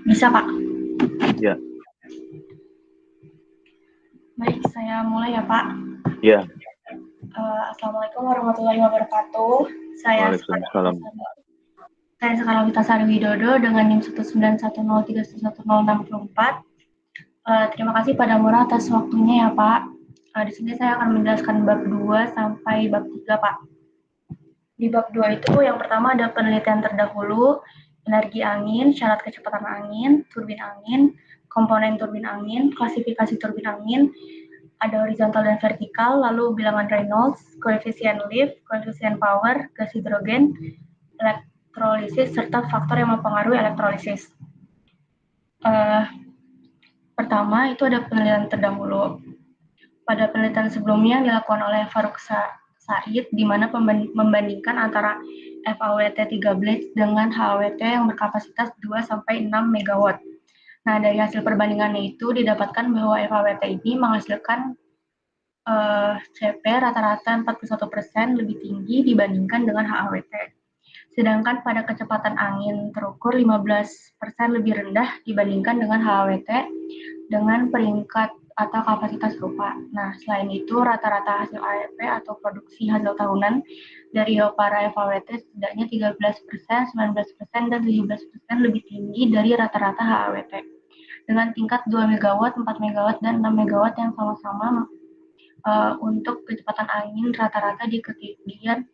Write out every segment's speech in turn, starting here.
Bisa, Pak. Ya. Baik, saya mulai ya, Pak. Ya. Assalamualaikum warahmatullahi wabarakatuh. Saya Waalaikumsalam. Sekarang Witasari Widodo dengan NIM 19103110664. Terima kasih pada Mura atas waktunya ya, Pak. Di sini saya akan menjelaskan bab 2 sampai bab 3, Pak. Di bab 2 itu yang pertama ada penelitian terdahulu, energi angin, syarat kecepatan angin, turbin angin, komponen turbin angin, klasifikasi turbin angin, ada horizontal dan vertikal, lalu bilangan Reynolds, koefisien lift, koefisien power, gas hidrogen, elektrolisis, serta faktor yang mempengaruhi elektrolisis. Pertama, itu ada penelitian terdahulu. Pada penelitian sebelumnya yang dilakukan oleh Faruk Said, di mana membandingkan antara FAWT 3 blades dengan HAWT yang berkapasitas 2-6 MW. Nah, dari hasil perbandingannya itu didapatkan bahwa FAWT ini menghasilkan CP rata-rata 41% lebih tinggi dibandingkan dengan HAWT. Sedangkan pada kecepatan angin terukur 15% lebih rendah dibandingkan dengan HAWT dengan peringkat atau kapasitas serupa. Nah, selain itu rata-rata hasil ARP atau produksi hasil tahunan dari para FAWT setidaknya 13%, 19%, dan 17% lebih tinggi dari rata-rata HAWT. Dengan tingkat 2 MW, 4 MW, dan 6 MW yang sama-sama untuk kecepatan angin rata-rata di ketinggian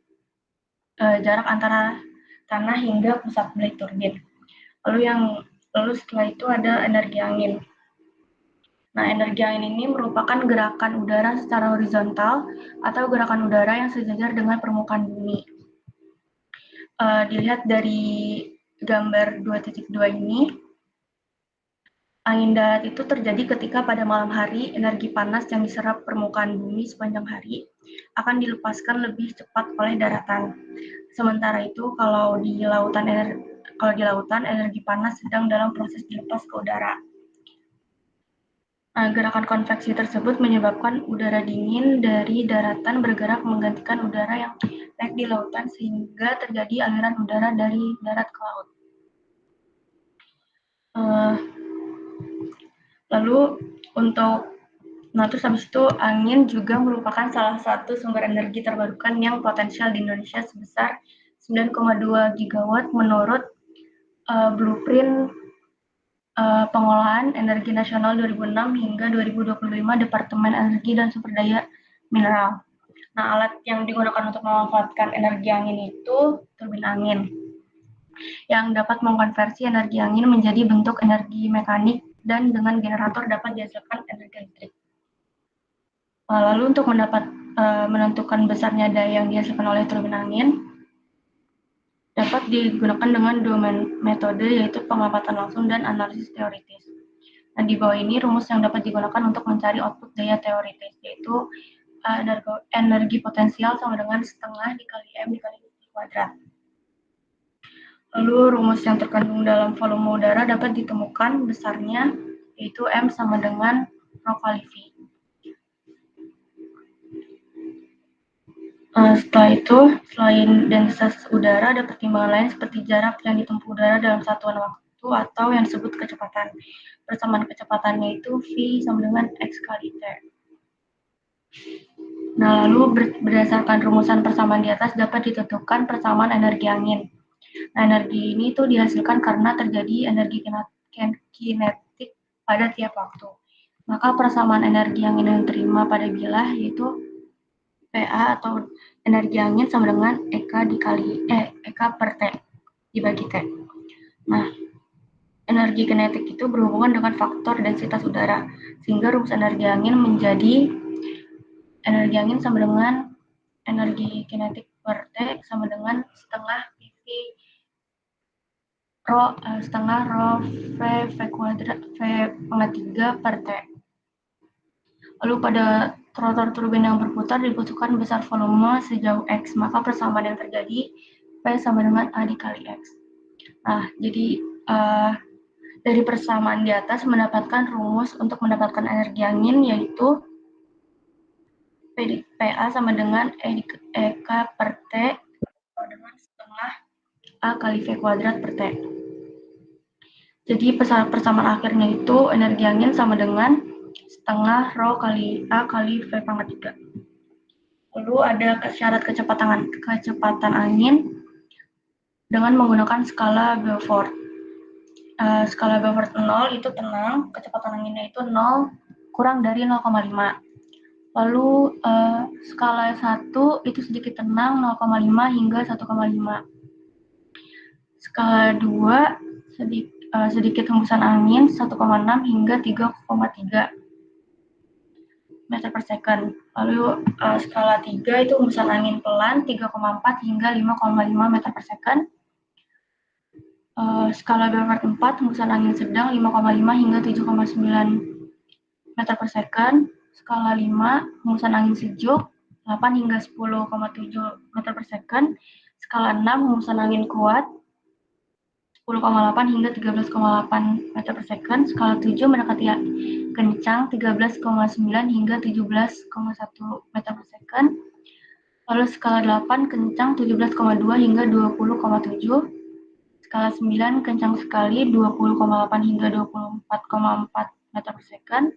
jarak antara tanah hingga pusat blade turbin. Lalu setelah itu ada energi angin. Nah, energi angin ini merupakan gerakan udara secara horizontal atau gerakan udara yang sejajar dengan permukaan bumi. Dilihat dari gambar 2.2 ini, angin darat itu terjadi ketika pada malam hari energi panas yang diserap permukaan bumi sepanjang hari akan dilepaskan lebih cepat oleh daratan. Sementara itu kalau di lautan energi panas sedang dalam proses dilepas ke udara. Nah, gerakan konveksi tersebut menyebabkan udara dingin dari daratan bergerak menggantikan udara yang naik di lautan sehingga terjadi aliran udara dari darat ke laut. Terus habis itu angin juga merupakan salah satu sumber energi terbarukan yang potensial di Indonesia sebesar 9,2 gigawatt menurut blueprint Pengolahan Energi Nasional 2006 hingga 2025 Departemen Energi dan Sumber Daya Mineral. Nah, alat yang digunakan untuk memanfaatkan energi angin itu turbin angin, yang dapat mengkonversi energi angin menjadi bentuk energi mekanik dan dengan generator dapat dihasilkan energi listrik. Lalu untuk menentukan besarnya daya yang dihasilkan oleh turbin angin, dapat digunakan dengan dua metode yaitu pengamatan langsung dan analisis teoritis. Nah, di bawah ini rumus yang dapat digunakan untuk mencari output daya teoritis, yaitu energi potensial sama dengan setengah dikali M dikali V kuadrat. Lalu rumus yang terkandung dalam volume udara dapat ditemukan besarnya, yaitu M sama dengan rho kali V. Setelah itu, selain densitas udara, ada pertimbangan lain seperti jarak yang ditempuh udara dalam satuan waktu atau yang disebut kecepatan. Persamaan kecepatannya itu V sama dengan X kali T. Nah, lalu berdasarkan rumusan persamaan di atas dapat ditentukan persamaan energi angin. Nah, energi ini tuh dihasilkan karena terjadi energi kinetik pada tiap waktu. Maka persamaan energi angin yang diterima pada bilah yaitu PA atau energi angin sama dengan EK per T dibagi T. Nah, energi kinetik itu berhubungan dengan faktor densitas udara, sehingga rumus energi angin menjadi energi angin sama dengan energi kinetik per T sama dengan setengah PV setengah rho V kuadrat V pangkat 3 per T. Lalu pada rotor turbin yang berputar dibutuhkan besar volume sejauh X, maka persamaan yang terjadi P sama dengan A dikali X. Nah, jadi dari persamaan di atas mendapatkan rumus untuk mendapatkan energi angin yaitu PA sama dengan EK per T sama dengan setengah A kali V kuadrat per T. Jadi persamaan akhirnya itu energi angin sama dengan setengah rho kali A kali V pangkat 3. Lalu ada syarat kecepatan angin dengan menggunakan skala Beaufort. Skala Beaufort 0 itu tenang, kecepatan anginnya itu 0 kurang dari 0,5. Lalu skala 1 itu sedikit tenang 0,5 hingga 1,5. Skala 2 sedikit hembusan angin 1,6 hingga 3,3 meter per second. Lalu skala 3 itu hembusan angin pelan 3,4 hingga 5,5 meter per second. Skala Beaufort 4 hembusan angin sedang 5,5 hingga 7,9 meter per second. Skala 5 hembusan angin sejuk 8 hingga 10,7 meter per second. Skala 6 hembusan angin kuat 10,8 hingga 13,8 meter per second. Skala 7 mendekati kencang 13,9 hingga 17,1 meter per second. Lalu skala 8 kencang 17,2 hingga 20,7. Skala 9 kencang sekali 20,8 hingga 24,4 meter per second.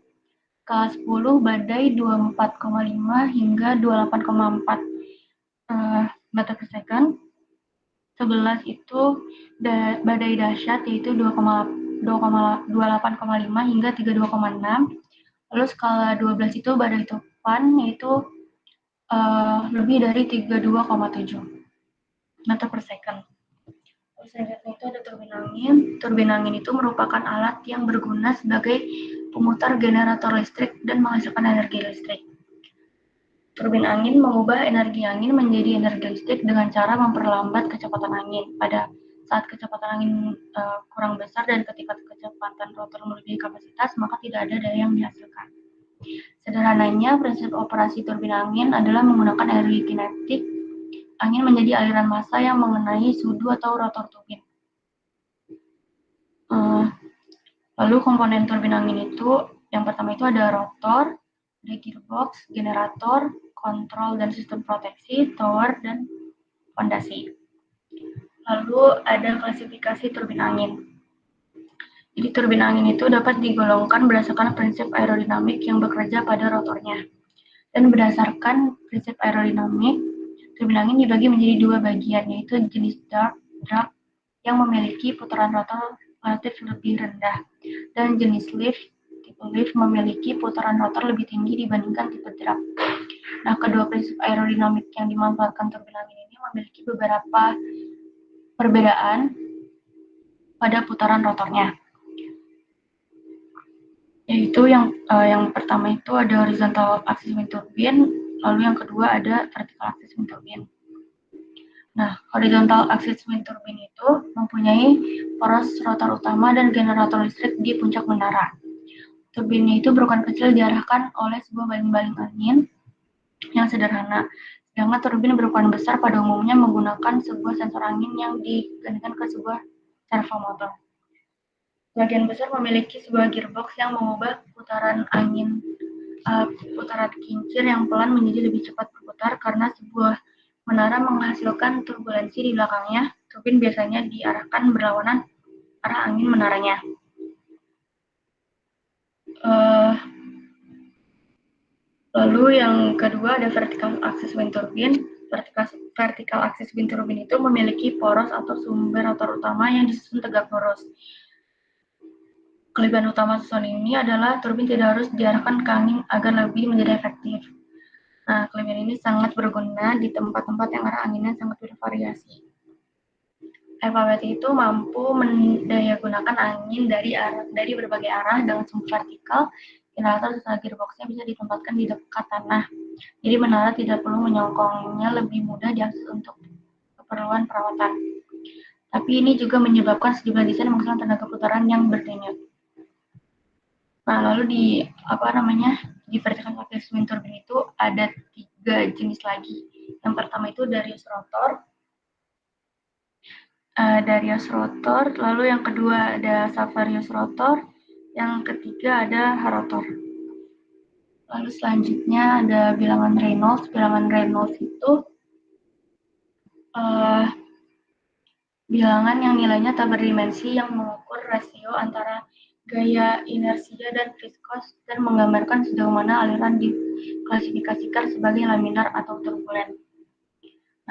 Skala 10 badai 24,5 hingga 28,4 meter per second. 11 itu badai dahsyat yaitu 28,5 hingga 32,6. Lalu skala 12 itu badai topan yaitu lebih dari 32,7 meter per second. Selanjutnya itu ada turbin angin. Turbin angin itu merupakan alat yang berguna sebagai pemutar generator listrik dan menghasilkan energi listrik. Turbin angin mengubah energi angin menjadi energi listrik dengan cara memperlambat kecepatan angin. Pada saat kecepatan angin kurang besar dan ketika kecepatan rotor melebihi kapasitas, maka tidak ada daya yang dihasilkan. Sederhananya, prinsip operasi turbin angin adalah menggunakan energi kinetik angin menjadi aliran massa yang mengenai sudu atau rotor turbin. Lalu komponen turbin angin itu, yang pertama itu ada rotor, ada gearbox, generator, kontrol dan sistem proteksi, tower, dan fondasi. Lalu ada klasifikasi turbin angin. Jadi turbin angin itu dapat digolongkan berdasarkan prinsip aerodinamik yang bekerja pada rotornya. Dan berdasarkan prinsip aerodinamik, turbin angin dibagi menjadi dua bagian, yaitu jenis drag yang memiliki putaran rotor relatif lebih rendah, dan jenis lift memiliki putaran rotor lebih tinggi dibandingkan tipe drag. Nah, kedua prinsip aerodinamik yang dimanfaatkan turbin angin ini memiliki beberapa perbedaan pada putaran rotornya. Yaitu yang pertama itu ada horizontal axis wind turbine, lalu yang kedua ada vertical axis wind turbine. Nah, horizontal axis wind turbine itu mempunyai poros rotor utama dan generator listrik di puncak menara. Turbinnya itu berukuran kecil diarahkan oleh sebuah baling-baling angin yang sederhana. Sedangkan turbin berukuran besar pada umumnya menggunakan sebuah sensor angin yang digandingkan ke sebuah servo motor. Bagian besar memiliki sebuah gearbox yang mengubah putaran angin putaran kincir yang pelan menjadi lebih cepat berputar karena sebuah menara menghasilkan turbulensi di belakangnya. Turbin biasanya diarahkan berlawanan arah angin menaranya. Lalu yang kedua ada vertical axis wind turbine. Vertical axis wind turbine itu memiliki poros atau sumber rotor utama yang disusun tegak lurus. Kelebihan utama susunan ini adalah turbin tidak harus diarahkan ke angin agar lebih menjadi efektif. Nah, kelebihan ini sangat berguna di tempat-tempat yang arah anginnya sangat bervariasi. FAWT itu mampu mendayagunakan angin dari berbagai arah dengan sumbu vertikal. Generator serta gearboxnya bisa ditempatkan di dekat tanah. Jadi menara tidak perlu menyongkongnya, lebih mudah diakses untuk keperluan perawatan. Tapi ini juga menyebabkan sejumlah desain menghasilkan tenaga putaran yang berdenyut. Nah, lalu di vertical axis wind turbine itu ada 3 jenis lagi. Yang pertama itu Darius rotor, lalu yang kedua ada Savarius rotor, yang ketiga ada Harotor. Lalu selanjutnya ada bilangan Reynolds. Bilangan Reynolds itu bilangan yang nilainya tak berdimensi yang mengukur rasio antara gaya inersia dan viskos, dan menggambarkan sejauh mana aliran diklasifikasikan sebagai laminar atau turbulen.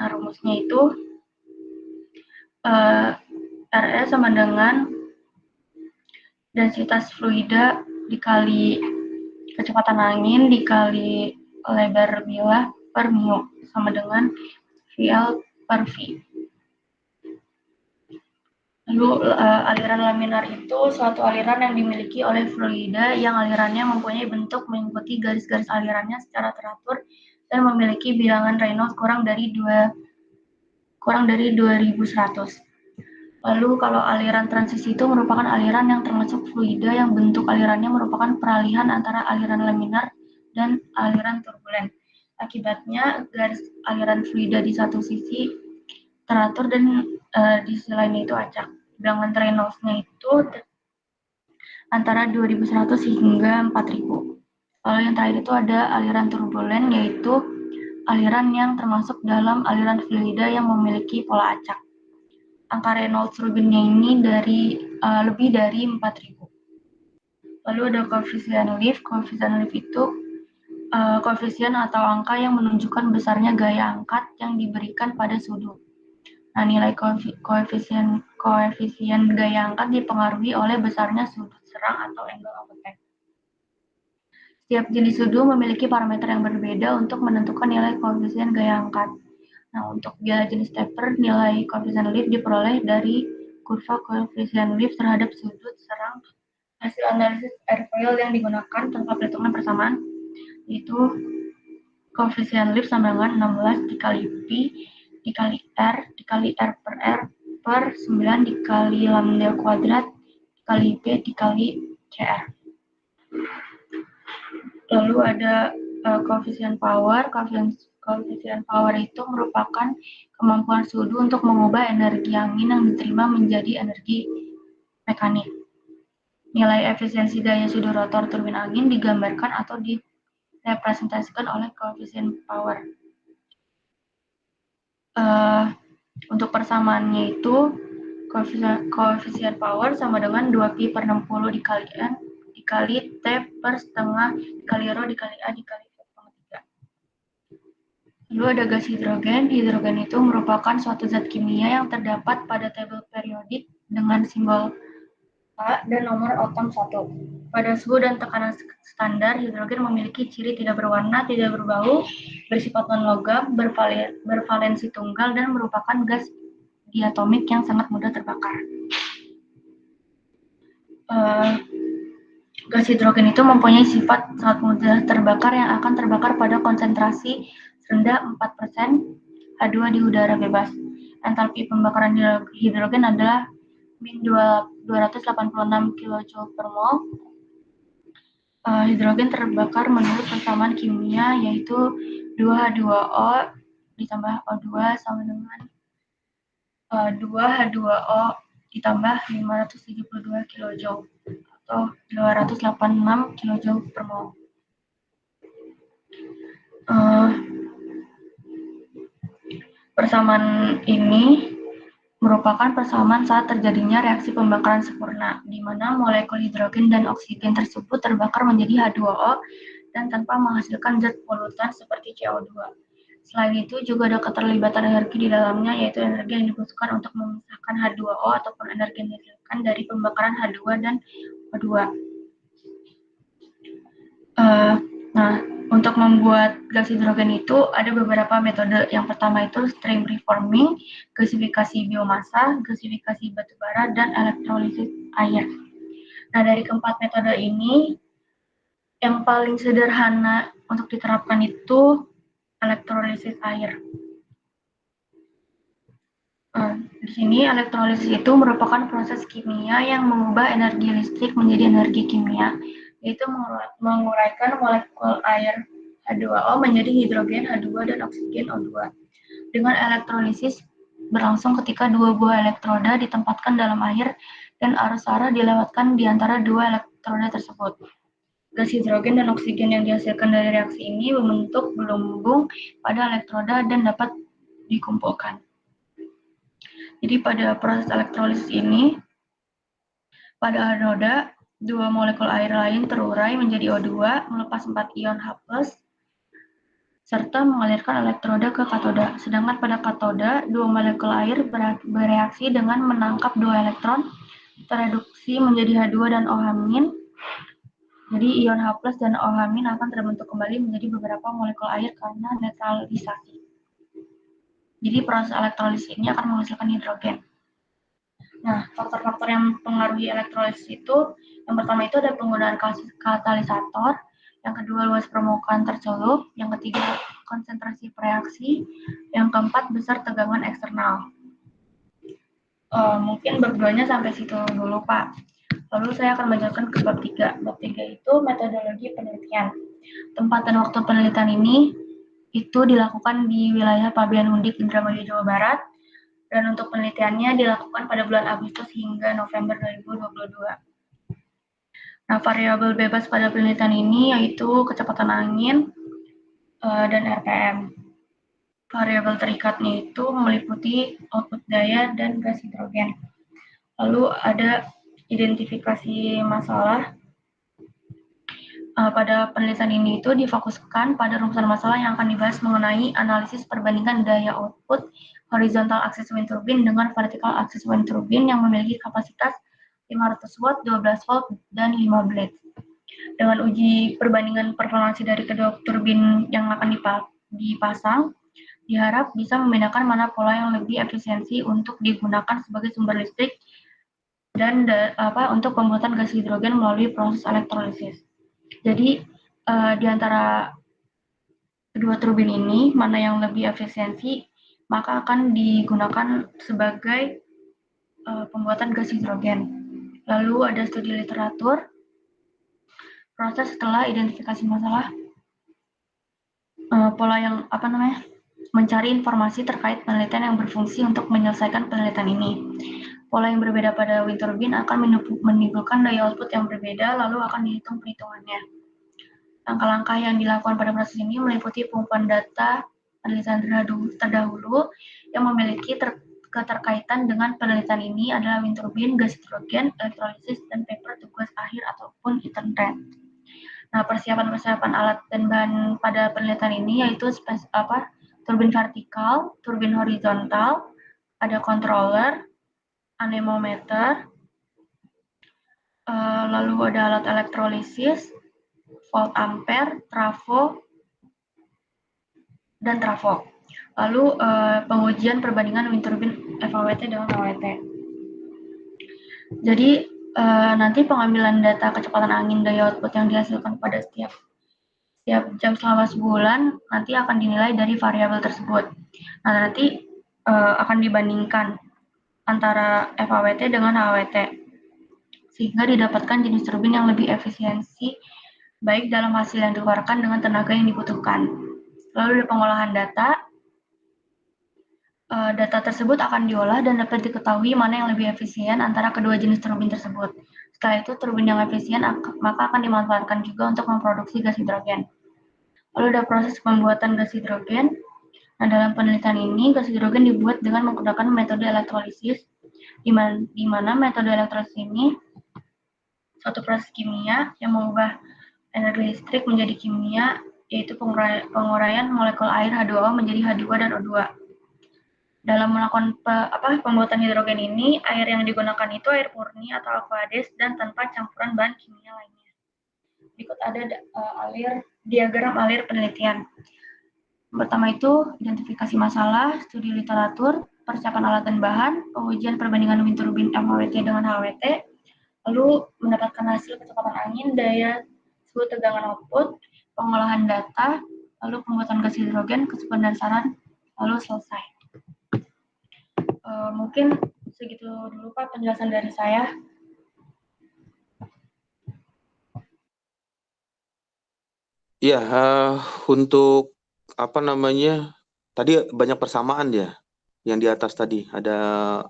Nah, rumusnya itu RE sama dengan densitas fluida dikali kecepatan angin dikali lebar bilah per mu sama dengan VL per V. Lalu aliran laminar itu suatu aliran yang dimiliki oleh fluida yang alirannya mempunyai bentuk mengikuti garis-garis alirannya secara teratur dan memiliki bilangan Reynolds kurang dari 2100. Lalu kalau aliran transisi itu merupakan aliran yang termasuk fluida yang bentuk alirannya merupakan peralihan antara aliran laminar dan aliran turbulen. Akibatnya garis aliran fluida di satu sisi teratur dan di sisi lainnya itu acak. Bilangan Reynolds-nya itu antara 2100 hingga 4000. Lalu yang terakhir itu ada aliran turbulen, yaitu aliran yang termasuk dalam aliran fluida yang memiliki pola acak. Angka Reynolds Rubinnya ini lebih dari 4000. Lalu ada koefisien lift. Koefisien lift itu koefisien atau angka yang menunjukkan besarnya gaya angkat yang diberikan pada sudut. Nah, nilai koefisien gaya angkat dipengaruhi oleh besarnya sudut serang atau angle of attack. Setiap jenis sudut memiliki parameter yang berbeda untuk menentukan nilai koefisien gaya angkat. Nah, untuk biaya jenis taper, nilai koefisien lift diperoleh dari kurva koefisien lift terhadap sudut serang hasil analisis airfoil yang digunakan tanpa perhitungan persamaan, yaitu koefisien lift sama dengan 16 dikali Pi dikali R per R per 9 dikali lambda kuadrat dikali P dikali CR. Lalu ada koefisien power. Koefisien power itu merupakan kemampuan sudu untuk mengubah energi angin yang diterima menjadi energi mekanik. Nilai efisiensi daya sudu rotor turbin angin digambarkan atau direpresentasikan oleh koefisien power. Untuk persamaannya itu koefisien power sama dengan 2pi per 60 dikali N dikali T per setengah dikali Rho dikali A dikali V/3. Lalu ada gas hidrogen. Hidrogen itu merupakan suatu zat kimia yang terdapat pada tabel periodik dengan simbol A dan nomor atom 1. Pada suhu dan tekanan standar, hidrogen memiliki ciri tidak berwarna, tidak berbau, bersifat non-logam, bervalensi tunggal, dan merupakan gas diatomik yang sangat mudah terbakar. Gas hidrogen itu mempunyai sifat sangat mudah terbakar yang akan terbakar pada konsentrasi rendah 4% H2 di udara bebas. Entalpi pembakaran hidrogen adalah min 286 kJ per mol. Hidrogen terbakar menurut persamaan kimia yaitu 2H2O ditambah O2 sama dengan 2H2O ditambah 572 kJ atau 286 kJ per mol. Persamaan ini merupakan persamaan saat terjadinya reaksi pembakaran sempurna, di mana molekul hidrogen dan oksigen tersebut terbakar menjadi H2O dan tanpa menghasilkan zat polutan seperti CO2. Selain itu, juga ada keterlibatan energi di dalamnya, yaitu energi yang dibutuhkan untuk memisahkan H2O ataupun energi yang dihasilkan dari pembakaran H2 dan O2. Untuk membuat gas hidrogen itu ada beberapa metode. Yang pertama itu stream reforming, gasifikasi biomasa, gasifikasi batubara, dan elektrolisis air. Nah, dari keempat metode ini, yang paling sederhana untuk diterapkan itu elektrolisis air. Di sini elektrolisis itu merupakan proses kimia yang mengubah energi listrik menjadi energi kimia, yaitu menguraikan molekul air H2O menjadi hidrogen H2 dan oksigen O2. Dengan elektrolisis berlangsung ketika dua buah elektroda ditempatkan dalam air dan arus arah dilewatkan di antara dua elektroda tersebut. Gas hidrogen dan oksigen yang dihasilkan dari reaksi ini membentuk gelembung pada elektroda dan dapat dikumpulkan. Jadi pada proses elektrolisis ini, pada anoda dua molekul air lain terurai menjadi O2, melepas 4 ion H+, serta mengalirkan elektroda ke katoda. Sedangkan pada katoda, dua molekul air bereaksi dengan menangkap dua elektron, tereduksi menjadi H2 dan OH-. Jadi ion H+ dan OH- akan terbentuk kembali menjadi beberapa molekul air karena netralisasi. Jadi proses elektrolisis ini akan menghasilkan hidrogen. Nah, faktor-faktor yang mempengaruhi elektrolisis itu, yang pertama itu ada penggunaan katalisator, yang kedua luas permukaan tercelup, yang ketiga konsentrasi reaksi, yang keempat besar tegangan eksternal. Mungkin bab 2-nya sampai situ dulu, Pak. Lalu saya akan menjelaskan ke bab 3. Bab 3 itu metodologi penelitian. Tempat dan waktu penelitian ini itu dilakukan di wilayah Pabean Undik Indramayu, Jawa Barat, dan untuk penelitiannya dilakukan pada bulan Agustus hingga November 2022. Nah, variabel bebas pada penelitian ini yaitu kecepatan angin dan RPM. Variabel terikatnya itu meliputi output daya dan gas hidrogen. Lalu ada identifikasi masalah. Pada penelitian ini itu difokuskan pada rumusan masalah yang akan dibahas mengenai analisis perbandingan daya output horizontal axis wind turbine dengan vertical axis wind turbine yang memiliki kapasitas 500 watt, 12 volt, dan 5 blade. Dengan uji perbandingan performansi dari kedua turbin yang akan dipasang, diharap bisa membedakan mana pola yang lebih efisiensi untuk digunakan sebagai sumber listrik dan untuk pembuatan gas hidrogen melalui proses elektrolisis. Jadi di antara kedua turbin ini, mana yang lebih efisiensi, maka akan digunakan sebagai pembuatan gas hidrogen. Lalu ada studi literatur, proses setelah identifikasi masalah, pola yang mencari informasi terkait penelitian yang berfungsi untuk menyelesaikan penelitian ini. Pola yang berbeda pada wind turbine akan menimbulkan daya output yang berbeda, lalu akan dihitung perhitungannya. Langkah-langkah yang dilakukan pada proses ini meliputi pengumpulan data penelitian terdahulu yang memiliki keterkaitan dengan penelitian ini adalah wind turbine, gas hidrogen, elektrolisis, dan paper tugas akhir ataupun intern. Nah, persiapan alat dan bahan pada penelitian ini yaitu turbin vertikal, turbin horizontal, ada controller, anemometer, lalu ada alat elektrolisis, volt ampere, trafo, dan trafo. Lalu pengujian perbandingan wind turbine FAWT dengan HWT. Jadi nanti pengambilan data kecepatan angin daya output yang dihasilkan pada setiap jam selama sebulan nanti akan dinilai dari variabel tersebut. Nah, nanti akan dibandingkan antara FAWT dengan HWT sehingga didapatkan jenis turbin yang lebih efisiensi baik dalam hasil yang dikeluarkan dengan tenaga yang dibutuhkan. Lalu ada pengolahan data. Data tersebut akan diolah dan dapat diketahui mana yang lebih efisien antara kedua jenis turbin tersebut. Setelah itu, turbin yang efisien maka akan dimanfaatkan juga untuk memproduksi gas hidrogen. Lalu ada proses pembuatan gas hidrogen. Nah, dalam penelitian ini, gas hidrogen dibuat dengan menggunakan metode elektrolisis, di mana metode elektrolisis ini suatu proses kimia yang mengubah energi listrik menjadi kimia, yaitu penguraian molekul air H2O menjadi H2 dan O2. Dalam melakukan pembuatan hidrogen ini, air yang digunakan itu air murni atau aqueous dan tanpa campuran bahan kimia lainnya. Berikut ada diagram alir penelitian. Pertama itu identifikasi masalah, studi literatur, persiapan alat dan bahan, pengujian perbandingan wind turbine FHWT dengan HWT, lalu mendapatkan hasil kecepatan angin, daya suhu tegangan output, pengolahan data, lalu pembuatan gas hidrogen, kesependasaran, lalu selesai. Mungkin segitu dulu Pak penjelasan dari saya. Iya, untuk tadi banyak persamaan ya, yang di atas tadi ada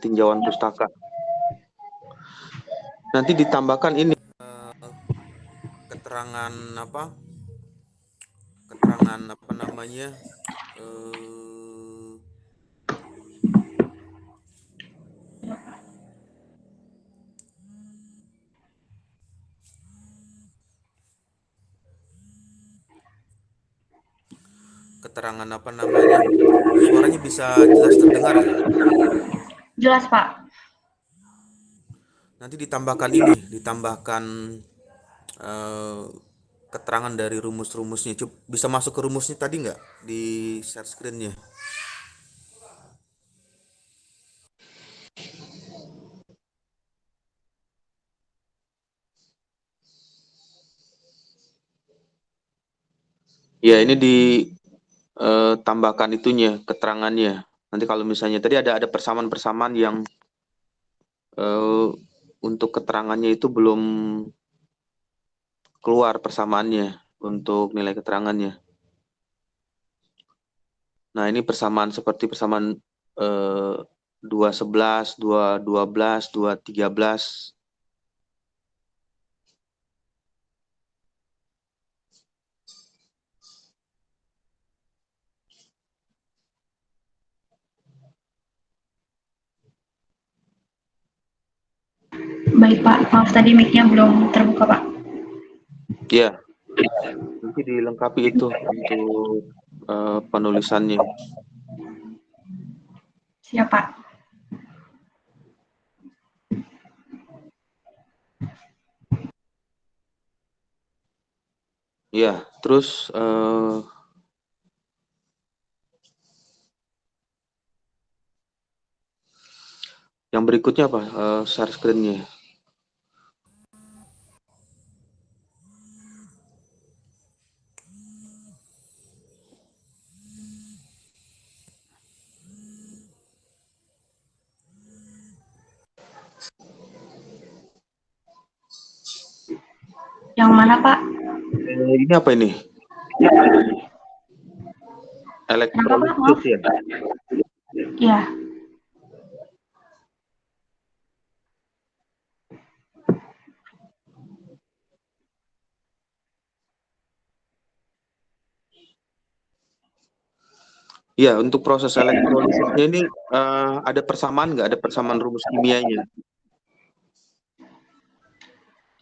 tinjauan pustaka. Nanti ditambahkan ini keterangan keterangan apa namanya? Suaranya bisa jelas terdengar ya? Jelas, Pak. Nanti ditambahkan ini, ditambahkan eh, keterangan dari rumus-rumusnya. Bisa masuk ke rumusnya tadi nggak di share screen-nya? Ya, ini ditambahkan itunya, keterangannya. Nanti kalau misalnya tadi ada persamaan-persamaan yang eh, untuk keterangannya itu belum keluar persamaannya untuk nilai keterangannya. Nah, ini persamaan seperti persamaan 211, 212, 213. Baik, Pak. Maaf tadi mic-nya belum terbuka, Pak. Ya, nanti dilengkapi itu untuk penulisannya. Siap, Pak. Ya, terus yang berikutnya apa? Share screen-nya. Yang mana, Pak? Ini apa ini? Kenapa, Pak? Elektrolisis Maaf. ya? Iya. Ya, untuk proses elektrolisisnya ini ada persamaan nggak? Ada persamaan rumus kimianya?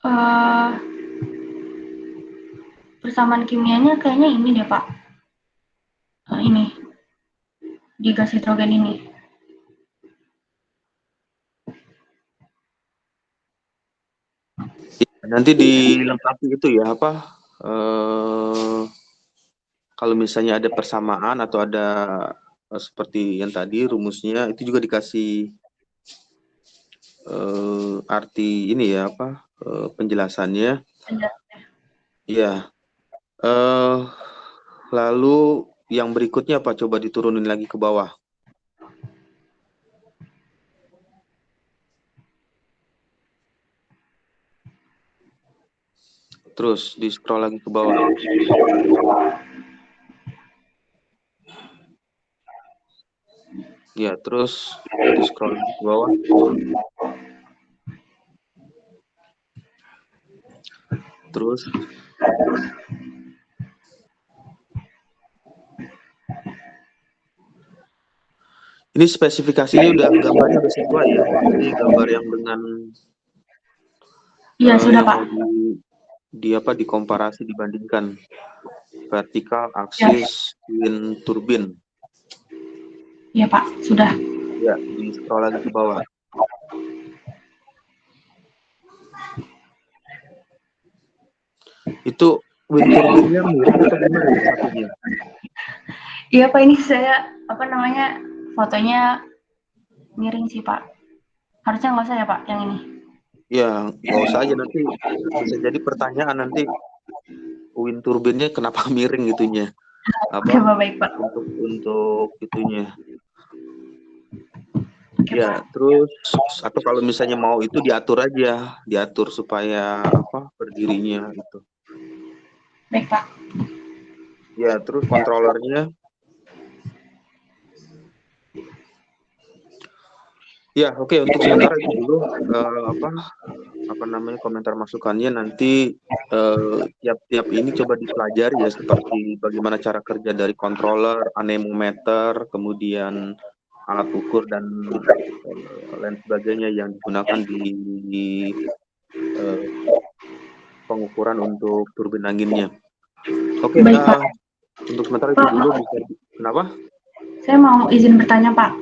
Eh, persamaan kimianya kayaknya ini deh, Pak. Ini, di gas hidrogen ini. Nanti dilengkapi itu ya apa? Kalau misalnya ada persamaan atau ada seperti yang tadi rumusnya itu juga dikasih arti ini ya apa penjelasannya. Ya. Lalu yang berikutnya apa? Coba diturunin lagi ke bawah. Terus di scroll lagi ke bawah. Ya, terus di scroll lagi ke bawah. Terus ini spesifikasinya udah gambarnya udah sesuai ya. Ini gambar yang dengan Iya, sudah, yang Pak. mau di apa dikomparasi dibandingkan vertikal Ya. aksis twin turbin. Iya, Pak. Sudah. Ya, di scroll lagi ke bawah. Itu wind turbinnya mirip atau gimana yang satunya? Iya, Pak, ini saya apa namanya? Fotonya miring sih, Pak. Harusnya nggak usah ya, Pak, yang ini. Ya, nggak usah aja, nanti bisa jadi pertanyaan nanti wind turbinnya kenapa miring gitunya. Oke, Apa Pak, baik, Pak. untuk itunya. Oke, Ya, Pak. terus atau kalau misalnya mau itu diatur aja, diatur supaya apa berdirinya itu. Baik, Pak. Ya, terus kontrolernya. Ya, oke, untuk sementara itu dulu apa namanya komentar masukannya. Nanti tiap-tiap ini coba dipelajari ya, seperti bagaimana cara kerja dari controller, anemometer, kemudian alat ukur dan lain sebagainya yang digunakan di pengukuran untuk turbin anginnya. Oke, Baik, Pak. Untuk sementara itu Pak, dulu bisa. Kenapa? saya mau izin bertanya, Pak.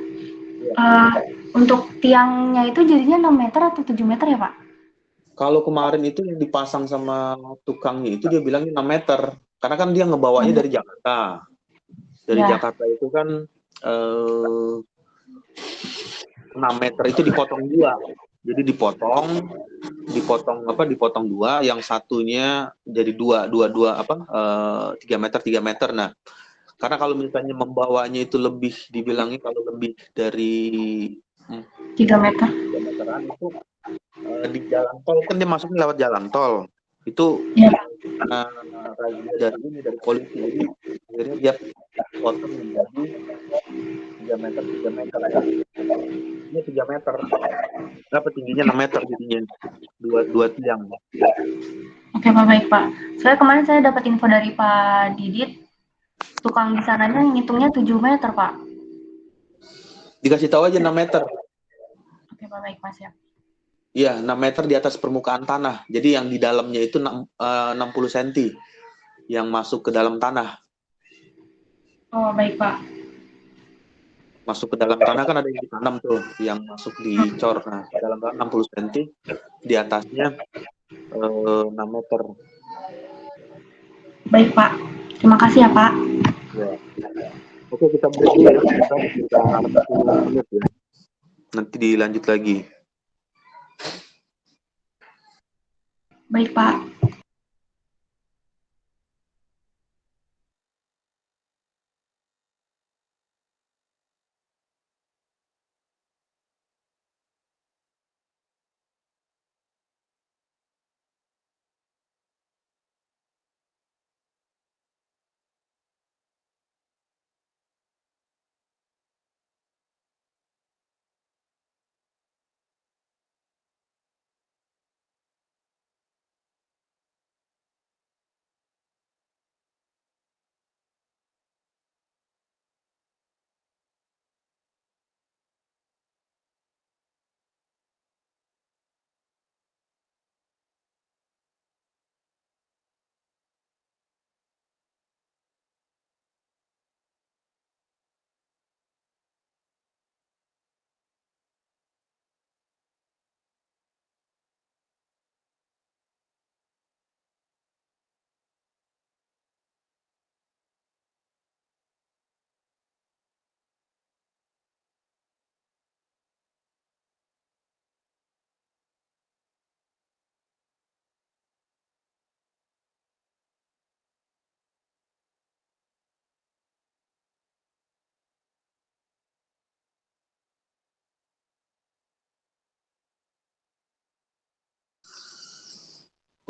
Untuk tiangnya itu jadinya 6 meter atau 7 meter ya, Pak? Kalau kemarin itu yang dipasang sama tukangnya itu dia bilangnya 6 meter. Karena kan dia ngebawanya dari Jakarta. Dari Ya. Jakarta itu kan 6 meter itu dipotong dua. Jadi dipotong dua, yang satunya jadi dua 3 meter. Nah, karena kalau misalnya membawanya itu lebih, dibilangnya kalau lebih dari 3 meter. 3 meteran itu di jalan tol kan dia masuknya lewat jalan tol. Itu Ya. dari polisi. Jadi akhirnya dia potong menjadi 3 meter ya. Ini 3 meter. Berapa tingginya? 6 meter jadinya. Dua tiang. Oke, Pak, baik, Pak. Kemarin saya dapat info dari Pak Didit, tukang di sananya ngitungnya 7 meter, Pak. Dikasih tahu aja 6 meter. Oke, Pak, baik, Mas, ya. Iya, 6 meter di atas permukaan tanah. Jadi yang di dalamnya itu 60 cm yang masuk ke dalam tanah. Oh, baik, Pak. Masuk ke dalam tanah kan ada yang ditanam tuh, yang masuk di cor. Nah, dalam tanah 60 cm, di atasnya 6 meter. Baik, Pak. Terima kasih ya, Pak. Ya. Oke, kita break dulu ya. Kita 10 menit ya. Nanti dilanjut lagi. Baik, Pak.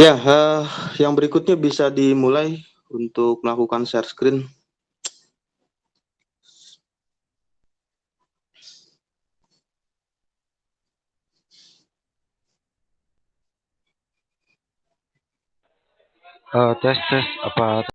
Ya, yang berikutnya bisa dimulai untuk melakukan share screen. Tes apa